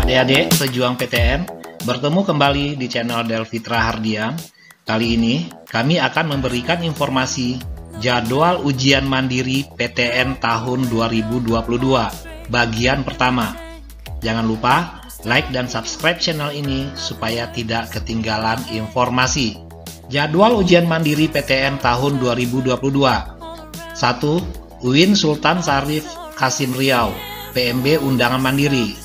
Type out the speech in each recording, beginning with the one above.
Adik-adik pejuang PTN, bertemu kembali di channel Delfitra Hardian. Kali ini kami akan memberikan informasi jadwal ujian mandiri PTN tahun 2022 bagian pertama. Jangan lupa like dan subscribe channel ini supaya tidak ketinggalan informasi. Jadwal ujian mandiri PTN tahun 2022. 1. UIN Sultan Syarif Qasim Riau, PMB Undangan Mandiri.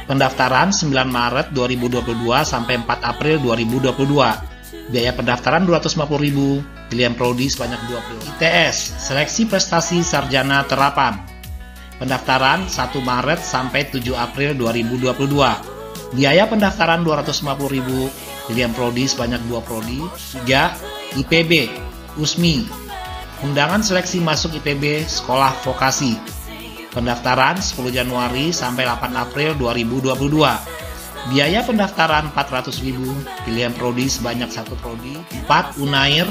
Pendaftaran 9 Maret 2022 sampai 4 April 2022. Biaya pendaftaran 250.000, pilihan prodi sebanyak 20. ITS, Seleksi Prestasi Sarjana Terapan. Pendaftaran 1 Maret sampai 7 April 2022. Biaya pendaftaran 250.000, pilihan prodi sebanyak 2 prodi. 3. IPB, USMI. Undangan seleksi masuk IPB Sekolah Vokasi. Pendaftaran 10 Januari sampai 8 April 2022. Biaya pendaftaran 400.000, pilihan prodi sebanyak 1 prodi. 4. UNAIR,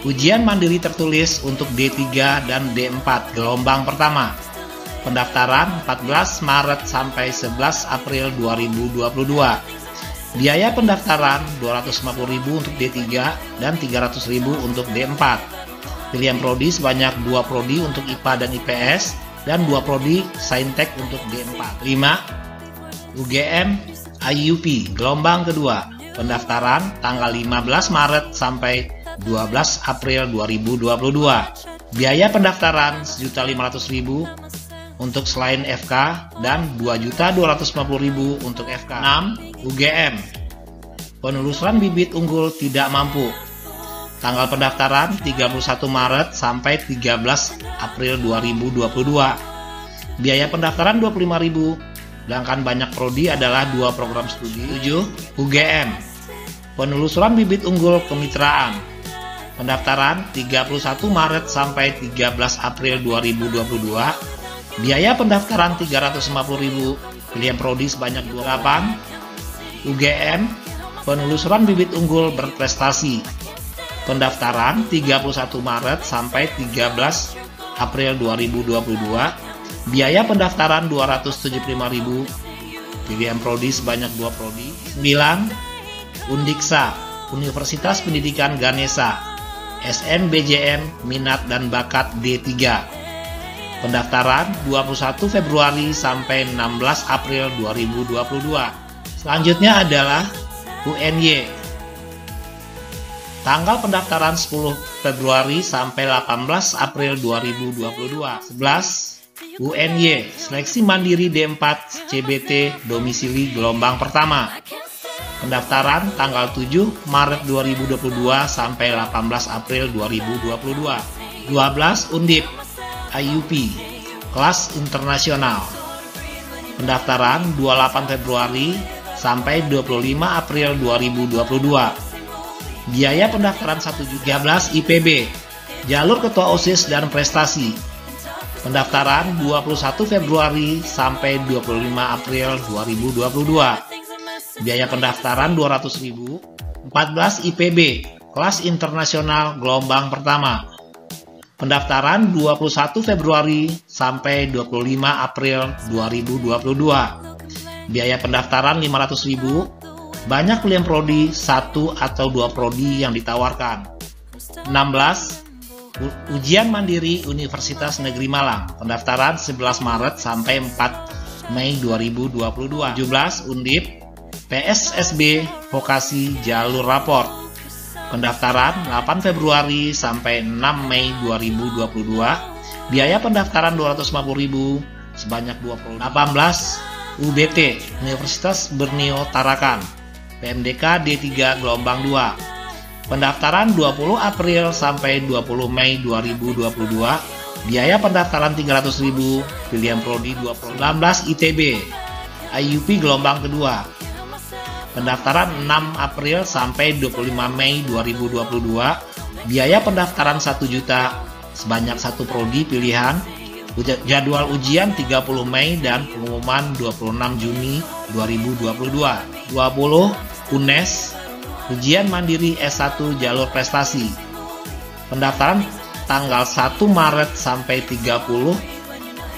ujian mandiri tertulis untuk D3 dan D4 gelombang pertama. Pendaftaran 14 Maret sampai 11 April 2022. Biaya pendaftaran 250.000 untuk D3 dan 300.000 untuk D4. Pilihan prodi sebanyak 2 prodi untuk IPA dan IPS dan 2 prodi Saintek untuk D4. 5. UGM IUP gelombang kedua. Pendaftaran tanggal 15 Maret sampai 12 April 2022. Biaya pendaftaran 1.500.000 untuk selain FK dan 2.250.000 untuk FK. 6. UGM penelusuran bibit unggul tidak mampu. Tanggal pendaftaran 31 Maret sampai 13 April 2022. Biaya pendaftaran 25.000, sedangkan banyak prodi adalah 2 program studi. 7. UGM penelusuran bibit unggul kemitraan. Pendaftaran 31 Maret sampai 13 April 2022. Biaya pendaftaran 350.000, pilihan prodi sebanyak 28. UGM penelusuran bibit unggul berprestasi. Pendaftaran 31 Maret sampai 13 April 2022. Biaya pendaftaran 275.000, pilihan prodi sebanyak 2 prodi. 9. Undiksa, Universitas Pendidikan Ganesha, SNBJM Minat dan Bakat D3. Pendaftaran 21 Februari sampai 16 April 2022. Selanjutnya adalah UNY. Tanggal pendaftaran 10 Februari sampai 18 April 2022. 11. UNY Seleksi Mandiri D4 CBT Domisili Gelombang Pertama. Pendaftaran tanggal 7 Maret 2022 sampai 18 April 2022. 12. Undip IUP Kelas Internasional. Pendaftaran 28 Februari sampai 25 April 2022. Biaya pendaftaran 1.013. IPB Jalur Ketua OSIS dan Prestasi. Pendaftaran 21 Februari sampai 25 April 2022. Biaya pendaftaran 200.000. 14. IPB Kelas Internasional Gelombang Pertama. Pendaftaran 21 Februari sampai 25 April 2022. Biaya pendaftaran 500.000. Banyak pilihan prodi, 1 atau 2 prodi yang ditawarkan. 16. Ujian Mandiri Universitas Negeri Malang. Pendaftaran 11 Maret sampai 4 Mei 2022. 17. Undip PSSB Vokasi Jalur Raport. Pendaftaran 8 Februari sampai 6 Mei 2022. Biaya pendaftaran 250.000, sebanyak 2 prodi. 18. UBT Universitas Borneo Tarakan. PMDK D3 Gelombang 2. Pendaftaran 20 April sampai 20 Mei 2022. Biaya pendaftaran 300.000, pilihan prodi 20. 19. ITB IUP Gelombang kedua. Pendaftaran 6 April sampai 25 Mei 2022. Biaya pendaftaran 1 juta, sebanyak 1 prodi pilihan. Jadwal ujian 30 Mei dan pengumuman 26 Juni 2022. 20. UNES Ujian Mandiri S1 Jalur Prestasi. Pendaftaran tanggal 1 Maret sampai 30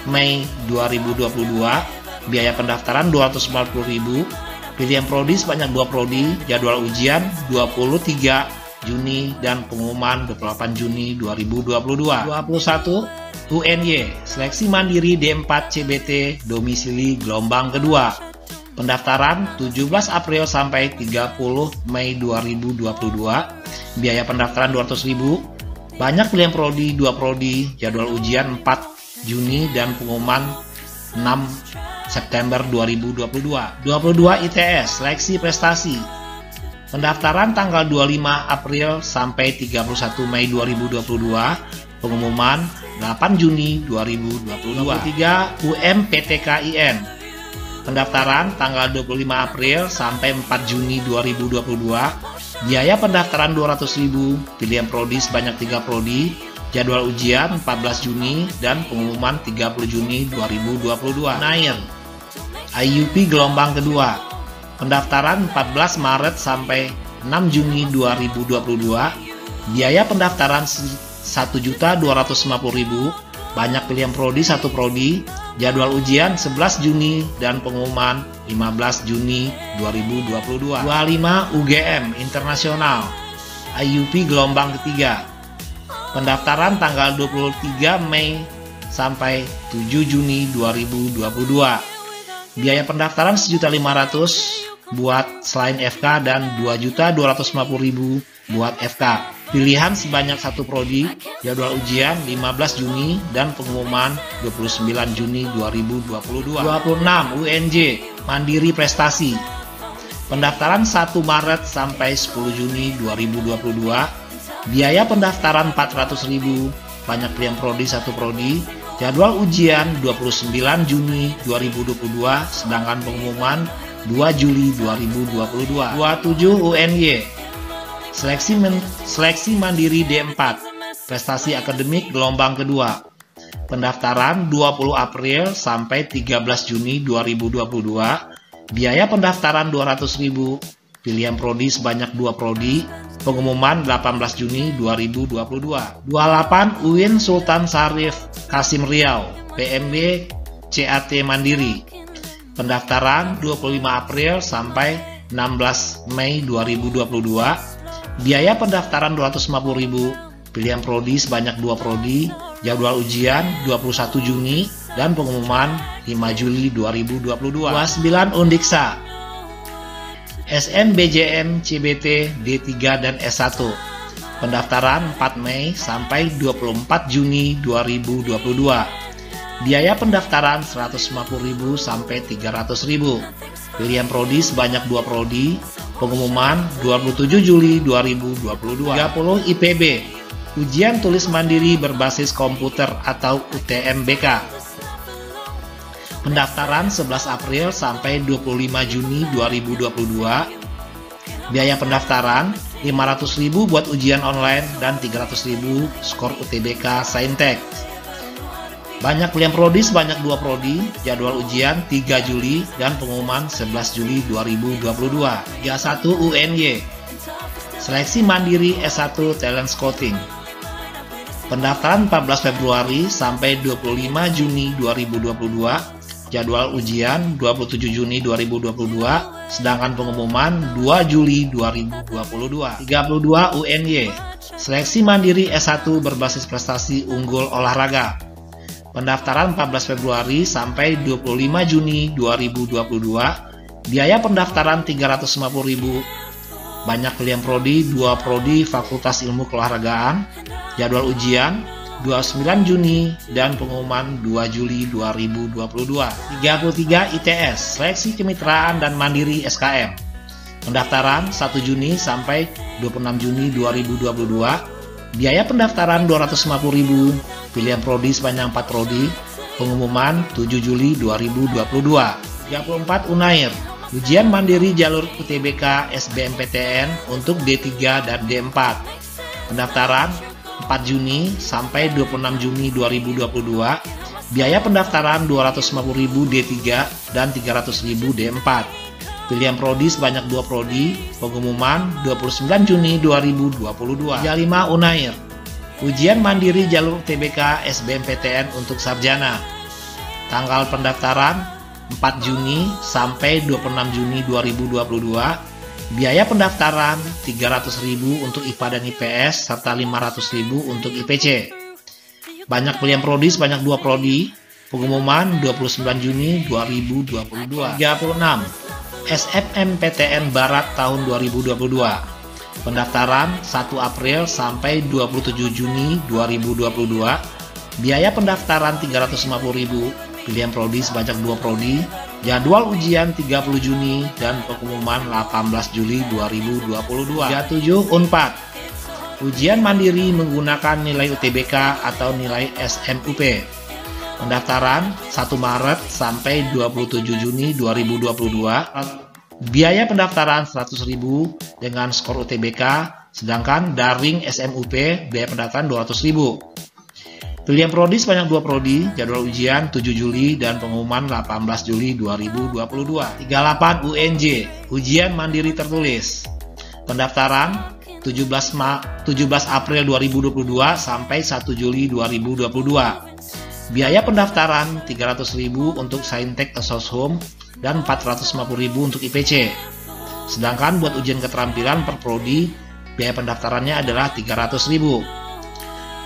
Mei 2022. biaya pendaftaran 240.000, pilihan prodi sebanyak 2 prodi, jadwal ujian 23 Juni dan pengumuman 28 Juni 2022. 21. UNY, seleksi mandiri D4 CBT domisili gelombang kedua. Pendaftaran 17 April sampai 30 Mei 2022. Biaya pendaftaran 200.000. Banyak pilihan prodi 2 prodi, jadwal ujian 4 Juni dan pengumuman 6 September 2022. 22 ITS, seleksi prestasi. Pendaftaran tanggal 25 April sampai 31 Mei 2022. Pengumuman 8 Juni 2022. 23 UMPTKIN. Pendaftaran tanggal 25 April sampai 4 Juni 2022. Biaya pendaftaran 200.000, pilihan prodi sebanyak 3 prodi, jadwal ujian 14 Juni dan pengumuman 30 Juni 2022. Nair, IUP gelombang kedua. Pendaftaran 14 Maret sampai 6 Juni 2022. Biaya pendaftaran 1.250.000, banyak pilihan prodi 1 prodi, jadwal ujian 11 Juni dan pengumuman 15 Juni 2022. 25 UGM Internasional, IUP gelombang ketiga. Pendaftaran tanggal 23 Mei sampai 7 Juni 2022. Biaya pendaftaran 1.500.000 buat selain FK dan 2.250.000 buat FK. Pilihan sebanyak 1 prodi, jadwal ujian 15 Juni dan pengumuman 29 Juni 2022. 26 UNJ Mandiri Prestasi. Pendaftaran 1 Maret sampai 10 Juni 2022. Biaya pendaftaran 400.000, banyak pilihan prodi 1 prodi, jadwal ujian 29 Juni 2022, sedangkan pengumuman 2 Juli 2022. 27 UNY Seleksi mandiri D4 prestasi akademik gelombang kedua. Pendaftaran 20 April sampai 13 Juni 2022. Biaya pendaftaran 200.000, pilihan prodi sebanyak 2 prodi, pengumuman 18 Juni 2022. 28 UIN Sultan Syarif Kasim Riau, PMB CAT Mandiri. Pendaftaran 25 April sampai 16 Mei 2022. Biaya pendaftaran 250.000, pilihan prodi sebanyak 2 prodi, jadwal ujian 21 Juni dan pengumuman 5 Juli 2022. 29 Undiksa SNBJN CBT D3 dan S1. Pendaftaran 4 Mei sampai 24 Juni 2022. Biaya pendaftaran 150.000 sampai 300.000. Pilihan prodi sebanyak 2 prodi, pengumuman 27 Juli 2022. 30 IPB Ujian Tulis Mandiri Berbasis Komputer atau UTMBK. Pendaftaran 11 April sampai 25 Juni 2022. Biaya pendaftaran 500.000 buat ujian online dan 300.000 skor UTBK Saintek. Banyak pilihan prodi sebanyak 2 prodi, jadwal ujian 3 Juli dan pengumuman 11 Juli 2022. 31 UNY Seleksi Mandiri S1 Talent Scouting. Pendaftaran 14 Februari sampai 25 Juni 2022, jadwal ujian 27 Juni 2022, sedangkan pengumuman 2 Juli 2022. 32 UNY Seleksi Mandiri S1 Berbasis Prestasi Unggul Olahraga. Pendaftaran 14 Februari sampai 25 Juni 2022. Biaya pendaftaran 350.000. Banyak pilihan prodi, 2 prodi Fakultas Ilmu Keolahragaan. Jadwal ujian 29 Juni dan pengumuman 2 Juli 2022. 33 ITS Seleksi Kemitraan dan Mandiri SKM. Pendaftaran 1 Juni sampai 26 Juni 2022. Biaya pendaftaran 250.000, pilihan prodi sebanyak 4 prodi, pengumuman 7 Juli 2022. 34 UNAIR Ujian Mandiri Jalur UTBK SBMPTN untuk D3 dan D4. Pendaftaran 4 Juni sampai 26 Juni 2022. Biaya pendaftaran 250.000 D3 dan 300.000 D4. Pilihan prodi sebanyak 2 prodi, pengumuman 29 Juni 2022. 35 UNAIR Ujian Mandiri Jalur UTBK SBMPTN untuk Sarjana. Tanggal pendaftaran 4 Juni sampai 26 Juni 2022. Biaya pendaftaran 300.000 untuk IPA dan IPS serta 500.000 untuk IPC. Banyak pilihan prodi sebanyak 2 prodi. Pengumuman 29 Juni 2022. 36. SFMPTN Barat tahun 2022. Pendaftaran 1 April sampai 27 Juni 2022. Biaya pendaftaran 350.000. Pilihan prodi sebanyak 2 prodi. Jadwal ujian 30 Juni dan pengumuman 18 Juli 2022. 37 Unpad. Ujian mandiri menggunakan nilai UTBK atau nilai SMUP. Pendaftaran 1 Maret sampai 27 Juni 2022. Biaya pendaftaran 100.000 dengan skor UTBK, sedangkan daring SMUP biaya pendaftaran 200.000. Pilihan prodi sebanyak 2 prodi, jadwal ujian 7 Juli dan pengumuman 18 Juli 2022. 38 UNJ, ujian mandiri tertulis. Pendaftaran 17 April 2022 sampai 1 Juli 2022. Biaya pendaftaran 300.000 untuk Saintek Soshum dan 450.000 untuk IPC. Sedangkan buat ujian keterampilan per prodi, biaya pendaftarannya adalah 300.000.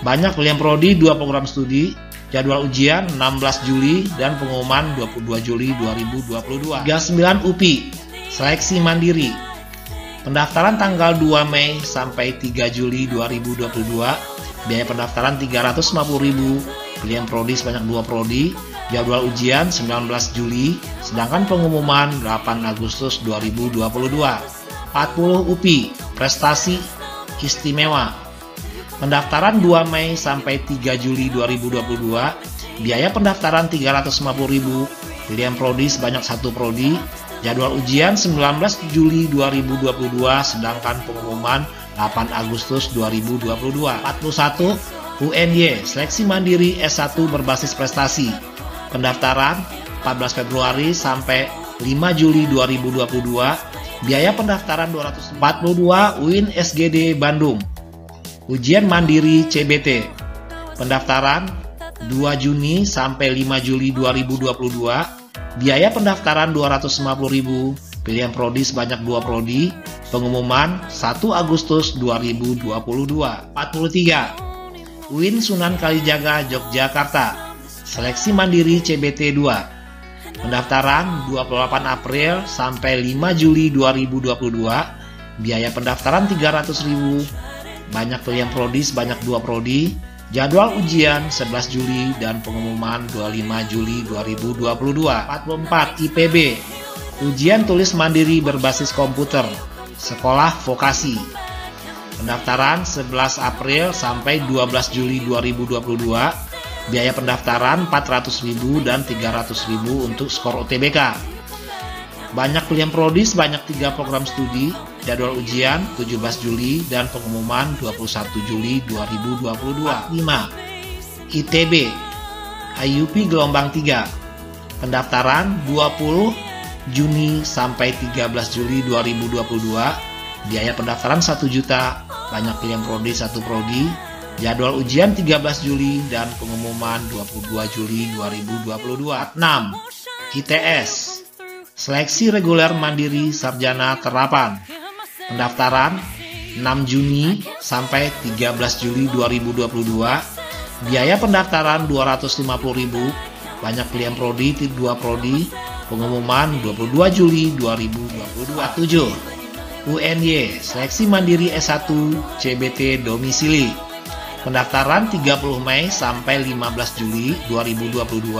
Banyak pilihan prodi 2 program studi, jadwal ujian 16 Juli dan pengumuman 22 Juli 2022. 39 UPI, seleksi mandiri. Pendaftaran tanggal 2 Mei sampai 3 Juli 2022, biaya pendaftaran 350.000. Pilihan prodi sebanyak 2 prodi, jadwal ujian 19 Juli, sedangkan pengumuman 8 Agustus 2022. 40 UPI, prestasi istimewa. Pendaftaran 2 Mei sampai 3 Juli 2022, biaya pendaftaran 350.000, pilihan prodi sebanyak 1 prodi, jadwal ujian 19 Juli 2022, sedangkan pengumuman 8 Agustus 2022. 41 UNY, seleksi mandiri S1 berbasis prestasi. Pendaftaran 14 Februari sampai 5 Juli 2022. Biaya pendaftaran 242 UIN SGD Bandung. Ujian mandiri CBT. Pendaftaran 2 Juni sampai 5 Juli 2022. Biaya pendaftaran 250.000. Pilihan prodi sebanyak 2 prodi. Pengumuman 1 Agustus 2022. 43 UIN Sunan Kalijaga Yogyakarta, seleksi mandiri CBT 2. Pendaftaran 28 April sampai 5 Juli 2022. Biaya pendaftaran 300.000. Banyak pilihan prodi sebanyak 2 prodi. Jadwal ujian 11 Juli dan pengumuman 25 Juli 2022. 44 IPB, ujian tulis mandiri berbasis komputer, sekolah vokasi. Pendaftaran 11 April sampai 12 Juli 2022. Biaya pendaftaran 400.000 dan 300.000 untuk skor UTBK. Banyak pilihan prodi sebanyak 3 program studi, jadwal ujian 17 Juli dan pengumuman 21 Juli 2022. 5 ITB, IUP gelombang 3. Pendaftaran 20 Juni sampai 13 Juli 2022. Biaya pendaftaran 1 juta, banyak pilihan prodi 1 prodi, jadwal ujian 13 Juli dan pengumuman 22 Juli 2022. 6 ITS, seleksi reguler mandiri sarjana terapan. Pendaftaran 6 Juni sampai 13 Juli 2022. Biaya pendaftaran 250.000, banyak pilihan prodi 2 prodi, pengumuman 22 Juli 2022. 7 UNY, seleksi mandiri S1 CBT domisili. Pendaftaran 30 Mei sampai 15 Juli 2022.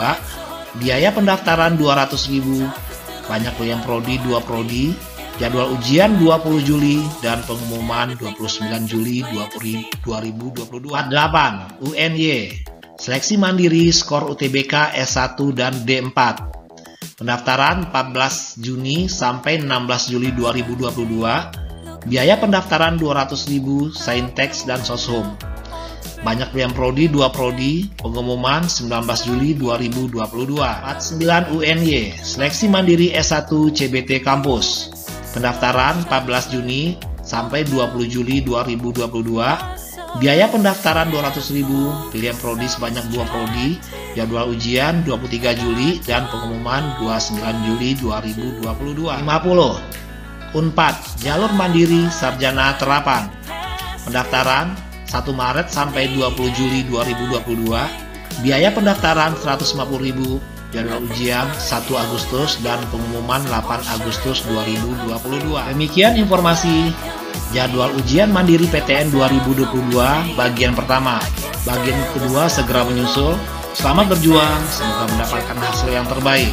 Biaya pendaftaran 200.000. Banyak pilihan prodi 2 prodi. Jadwal ujian 20 Juli dan pengumuman 29 Juli 2022. 8 UNY, seleksi mandiri skor UTBK S1 dan D4. Pendaftaran 14 Juni sampai 16 Juli 2022. Biaya pendaftaran 200.000, Saintek dan Soshum. Banyak pilihan prodi 2 prodi, pengumuman 19 Juli 2022. 49 UNY, seleksi mandiri S1 CBT kampus. Pendaftaran 14 Juni sampai 20 Juli 2022. Biaya pendaftaran 200.000, pilihan prodi sebanyak 2 prodi, jadwal ujian 23 Juli dan pengumuman 29 Juli 2022. 50. Unpad, jalur mandiri sarjana terapan. Pendaftaran 1 Maret sampai 20 Juli 2022. Biaya pendaftaran 150.000, jadwal ujian 1 Agustus dan pengumuman 8 Agustus 2022. Demikian informasi jadwal ujian mandiri PTN 2022 bagian pertama. Bagian kedua segera menyusul. Selamat berjuang, semoga mendapatkan hasil yang terbaik.